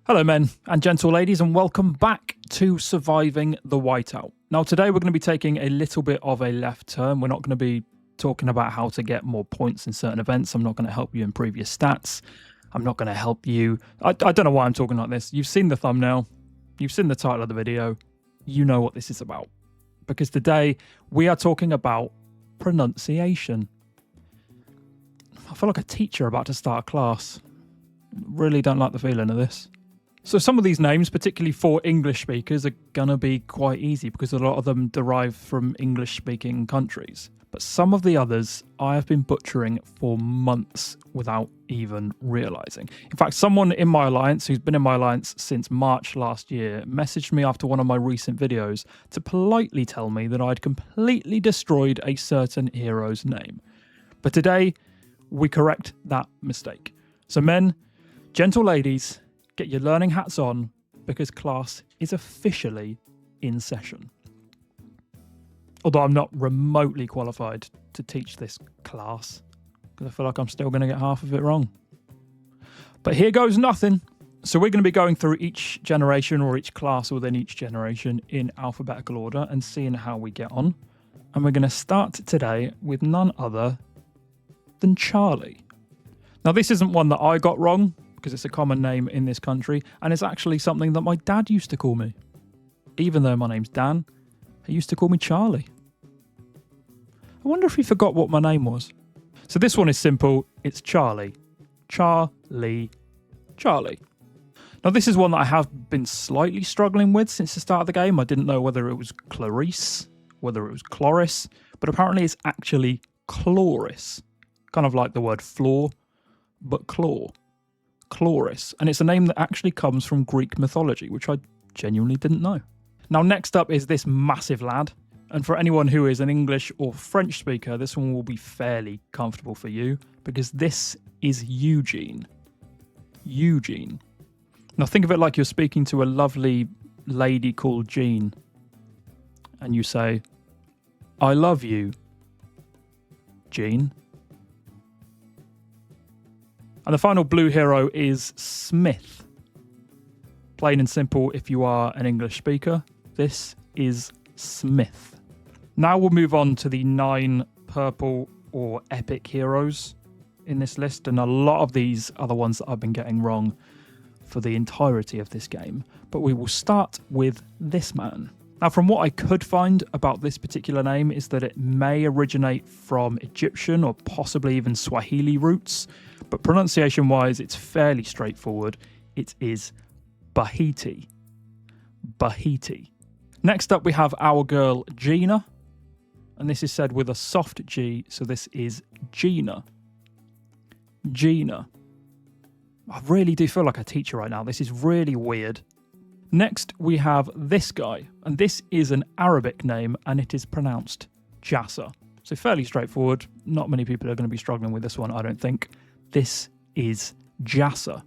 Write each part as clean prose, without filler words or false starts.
Hello men and gentle ladies, and welcome back to Surviving the Whiteout. Now today we're going to be taking a little bit of a left turn. We're not going to be talking about how to get more points in certain events. I'm not going to help you improve your stats. I'm not going to help you. I don't know why I'm talking like this. You've seen the thumbnail. You've seen the title of the video. You know what this is about. Because today we are talking about pronunciation. I feel like a teacher about to start a class. Really don't like the feeling of this. So some of these names, particularly for English speakers, are going to be quite easy because a lot of them derive from English-speaking countries. But some of the others I have been butchering for months without even realising. In fact, someone in my alliance, who's been in my alliance since March last year, messaged me after one of my recent videos to politely tell me that I'd completely destroyed a certain hero's name. But today, we correct that mistake. So men, gentle ladies, get your learning hats on because class is officially in session. Although I'm not remotely qualified to teach this class because I feel like I'm still going to get half of it wrong. But here goes nothing. So we're going to be going through each generation or each class within each generation in alphabetical order and seeing how we get on. And we're going to start today with none other than Charlie. Now this isn't one that I got wrong, because it's a common name in this country, and it's actually something that my dad used to call me. Even though my name's Dan, he used to call me Charlie. I wonder if he forgot what my name was. So this one is simple. It's Charlie. Charlie. Charlie. Now this is one that I have been slightly struggling with since the start of the game. I didn't know whether it was Clarice, whether it was Cloris, but apparently it's actually Chloris. Kind of like the word floor, but claw. Chloris, and it's a name that actually comes from Greek mythology, which I genuinely didn't know. Now next up is this massive lad, and for anyone who is an English or French speaker, this one will be fairly comfortable for you, because this is Eugene. Eugene. Now think of it like you're speaking to a lovely lady called Jean, and you say, "I love you, Jean." And the final blue hero is Smith. Plain and simple, if you are an English speaker, this is Smith. Now we'll move on to the 9 purple or epic heroes in this list. And a lot of these are the ones that I've been getting wrong for the entirety of this game. But we will start with this man. Now, from what I could find about this particular name is that it may originate from Egyptian or possibly even Swahili roots, but pronunciation-wise, it's fairly straightforward. It is Bahiti. Bahiti. Next up, we have our girl Gina, and this is said with a soft G, so this is Gina. Gina. I really do feel like a teacher right now. This is really weird. Next, we have this guy, and this is an Arabic name, and it is pronounced Jassa. So fairly straightforward. Not many people are going to be struggling with this one, I don't think. This is Jassa.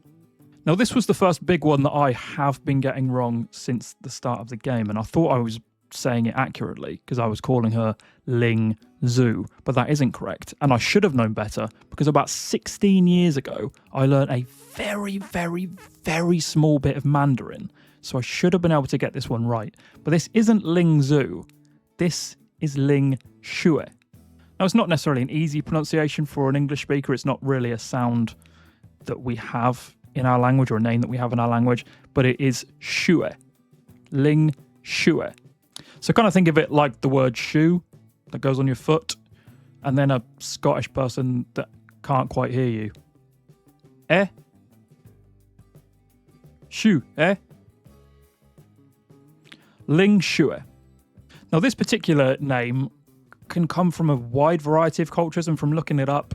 Now, this was the first big one that I have been getting wrong since the start of the game, and I thought I was saying it accurately because I was calling her Ling Xue, but that isn't correct, and I should have known better because about 16 years ago, I learned a very, very, very small bit of Mandarin. So I should have been able to get this one right. But this isn't Ling Xue. This is Ling Xue. Now, it's not necessarily an easy pronunciation for an English speaker. It's not really a sound that we have in our language or a name that we have in our language. But it is Xue. Ling Xue. So kind of think of it like the word shoe that goes on your foot. And then a Scottish person that can't quite hear you. Eh? Shoe, eh? Ling Xue. Now, this particular name can come from a wide variety of cultures, and from looking it up,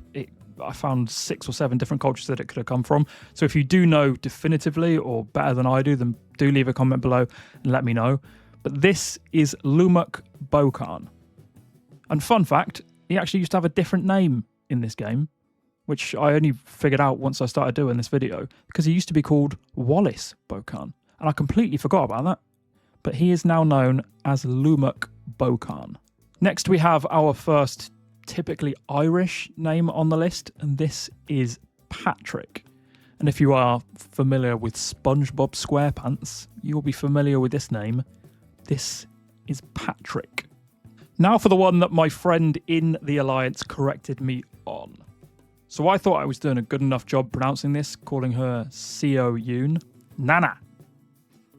I found 6 or 7 different cultures that it could have come from. So if you do know definitively or better than I do, then do leave a comment below and let me know. But this is Lumak Bokan. And fun fact, he actually used to have a different name in this game, which I only figured out once I started doing this video, because he used to be called Wallace Bokan. And I completely forgot about that. But he is now known as Lumak Bokan. Next, we have our first typically Irish name on the list, and this is Patrick. And if you are familiar with SpongeBob SquarePants, you'll be familiar with this name. This is Patrick. Now for the one that my friend in the Alliance corrected me on. So I thought I was doing a good enough job pronouncing this, calling her Seo-yoon. Nana.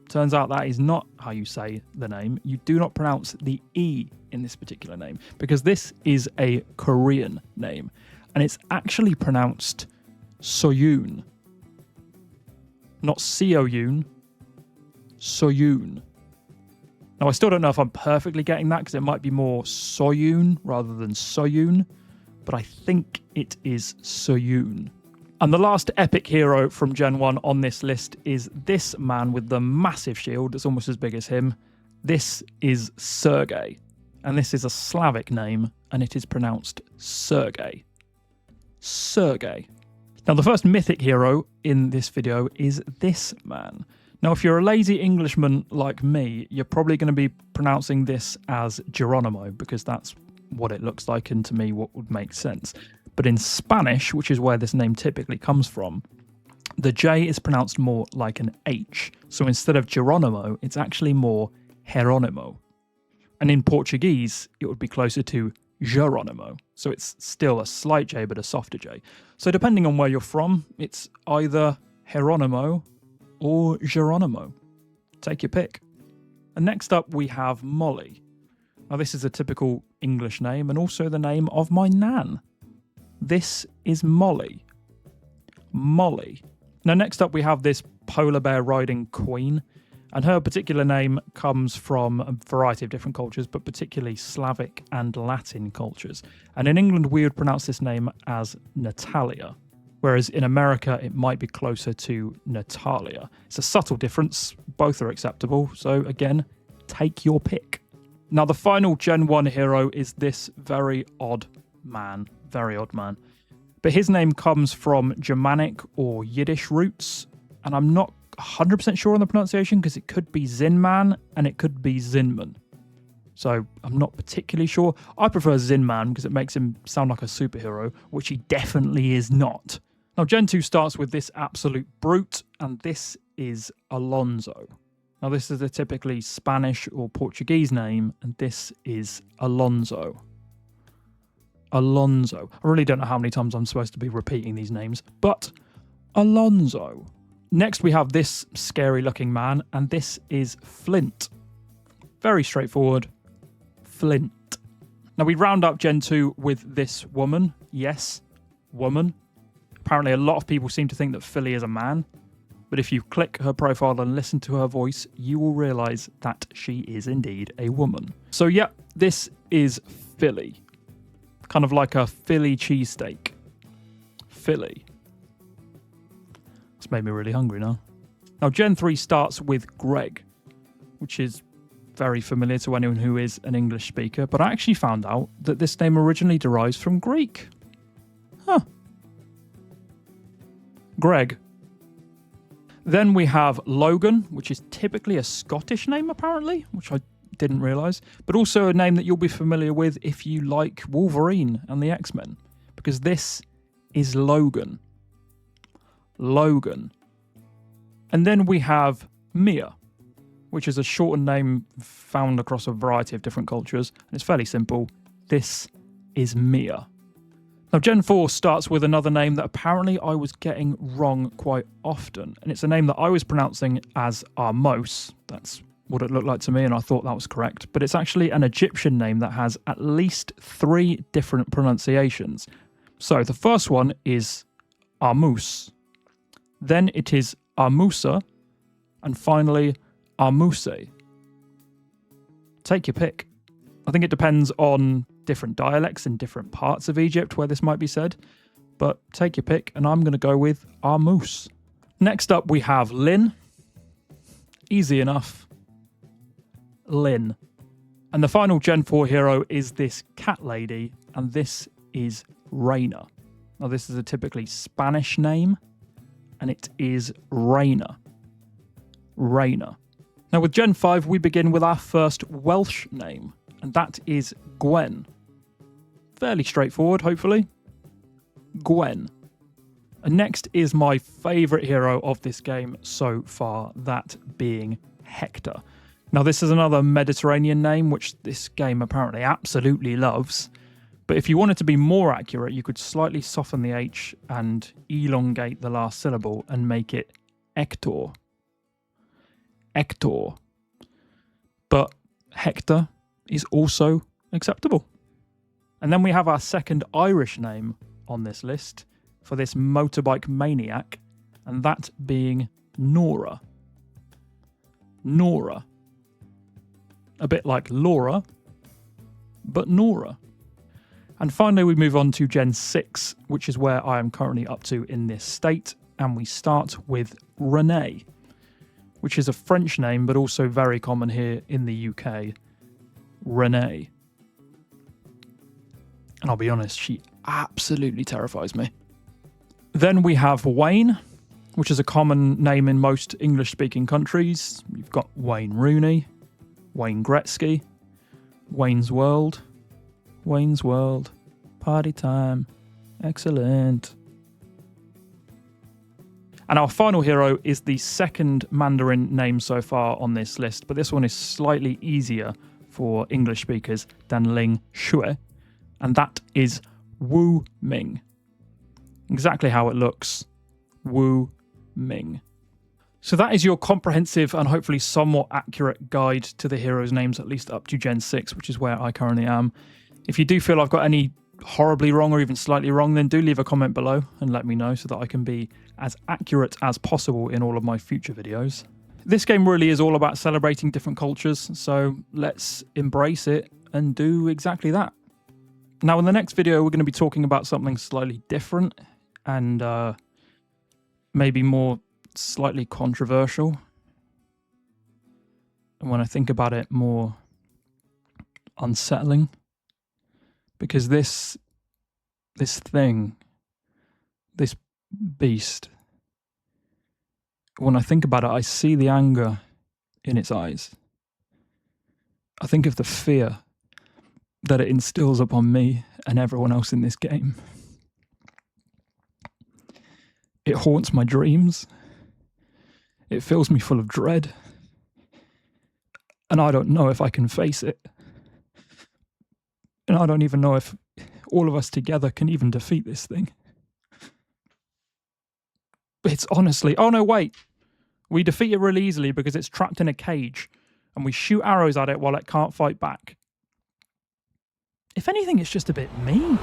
Turns out that is not how you say the name. You do not pronounce the E in this particular name, because this is a Korean name. And it's actually pronounced Seo-yoon. Not Seo-yoon. Seo-yoon. Now, I still don't know if I'm perfectly getting that, because it might be more Seo-yoon rather than Seo-yoon, but I think it is Seo-yoon. And the last epic hero from Gen 1 on this list is this man with the massive shield that's almost as big as him. This is Sergei. And this is a Slavic name, and it is pronounced Sergei. Sergei. Now, the first mythic hero in this video is this man. Now, if you're a lazy Englishman like me, you're probably going to be pronouncing this as Geronimo, because that's what it looks like, and to me, what would make sense. But in Spanish, which is where this name typically comes from, the J is pronounced more like an H. So instead of Geronimo, it's actually more Geronimo. And in Portuguese, it would be closer to Geronimo. So it's still a slight J, but a softer J. So depending on where you're from, it's either Geronimo or Geronimo. Take your pick. And next up, we have Molly. Now, this is a typical English name and also the name of my nan. This is Molly. Molly. Now, next up, we have this polar bear riding queen. And her particular name comes from a variety of different cultures, but particularly Slavic and Latin cultures. And in England, we would pronounce this name as Natalia, whereas in America, it might be closer to Natalia. It's a subtle difference. Both are acceptable. So again, take your pick. Now, the final Gen 1 hero is this very odd man. Very odd man. But his name comes from Germanic or Yiddish roots, and I'm not 100% sure on the pronunciation, because it could be Zinman and it could be Zinman. So I'm not particularly sure. I prefer Zinman because it makes him sound like a superhero, which he definitely is not. Now, Gen 2 starts with this absolute brute, and this is Alonso. Now, this is a typically Spanish or Portuguese name, and this is Alonso. Alonso. I really don't know how many times I'm supposed to be repeating these names, but Alonso. Next, we have this scary looking man, and this is Flint. Very straightforward. Flint. Now, we round up Gen 2 with this woman. Yes, woman. Apparently, a lot of people seem to think that Philly is a man, but if you click her profile and listen to her voice, you will realize that she is indeed a woman. So, yeah, this is Philly. Kind of like a Philly cheesesteak. Philly. It's made me really hungry now. Now, Gen 3 starts with Greg, which is very familiar to anyone who is an English speaker, but I actually found out that this name originally derives from Greek. Huh. Greg. Then we have Logan, which is typically a Scottish name, apparently, which I didn't realise, but also a name that you'll be familiar with if you like Wolverine and the X-Men, because this is Logan. Logan. And then we have Mia, which is a shortened name found across a variety of different cultures, and it's fairly simple. This is Mia. Now, Gen 4 starts with another name that apparently I was getting wrong quite often, and it's a name that I was pronouncing as Ahmose. That's what it looked like to me, and I thought that was correct. But it's actually an Egyptian name that has at least 3 different pronunciations. So the first one is Ahmose. Then it is Ahmose, and finally Ahmose. Take your pick. I think it depends on different dialects in different parts of Egypt where this might be said, but take your pick, and I'm going to go with Ahmose. Next up, we have Lynn. Easy enough. Lynn. And the final Gen 4 hero is this cat lady, and this is Reina. Now, this is a typically Spanish name, and it is Reina. Reina. Now, with Gen 5, we begin with our first Welsh name, and that is Gwen. Fairly straightforward, hopefully. Gwen. And next is my favourite hero of this game so far, that being Hector. Now, this is another Mediterranean name, which this game apparently absolutely loves. But if you wanted to be more accurate, you could slightly soften the H and elongate the last syllable and make it Hector. Hector. But Hector is also acceptable. And then we have our second Irish name on this list for this motorbike maniac, and that being Nora. Nora. A bit like Laura, but Nora. And finally, we move on to Gen 6, which is where I am currently up to in this state, and we start with Renee, which is a French name, but also very common here in the UK. Renee. And I'll be honest, she absolutely terrifies me. Then we have Wayne, which is a common name in most English-speaking countries. You've got Wayne Rooney, Wayne Gretzky, Wayne's World, Wayne's World, party time, excellent. And our final hero is the second Mandarin name so far on this list, but this one is slightly easier for English speakers than Ling Xue, and that is Wu Ming. Exactly how it looks, Wu Ming. So that is your comprehensive and hopefully somewhat accurate guide to the heroes' names, at least up to Gen 6, which is where I currently am. If you do feel I've got any horribly wrong or even slightly wrong, then do leave a comment below and let me know so that I can be as accurate as possible in all of my future videos. This game really is all about celebrating different cultures, so let's embrace it and do exactly that. Now in the next video we're going to be talking about something slightly different and maybe more slightly controversial. And when I think about it, more unsettling. Because this thing, this beast, when I think about it, I see the anger in its eyes. I think of the fear that it instills upon me and everyone else in this game. It haunts my dreams. It fills me full of dread. And I don't know if I can face it. And I don't even know if all of us together can even defeat this thing. It's honestly... Oh no, wait. We defeat it really easily because it's trapped in a cage. And we shoot arrows at it while it can't fight back. If anything, it's just a bit mean.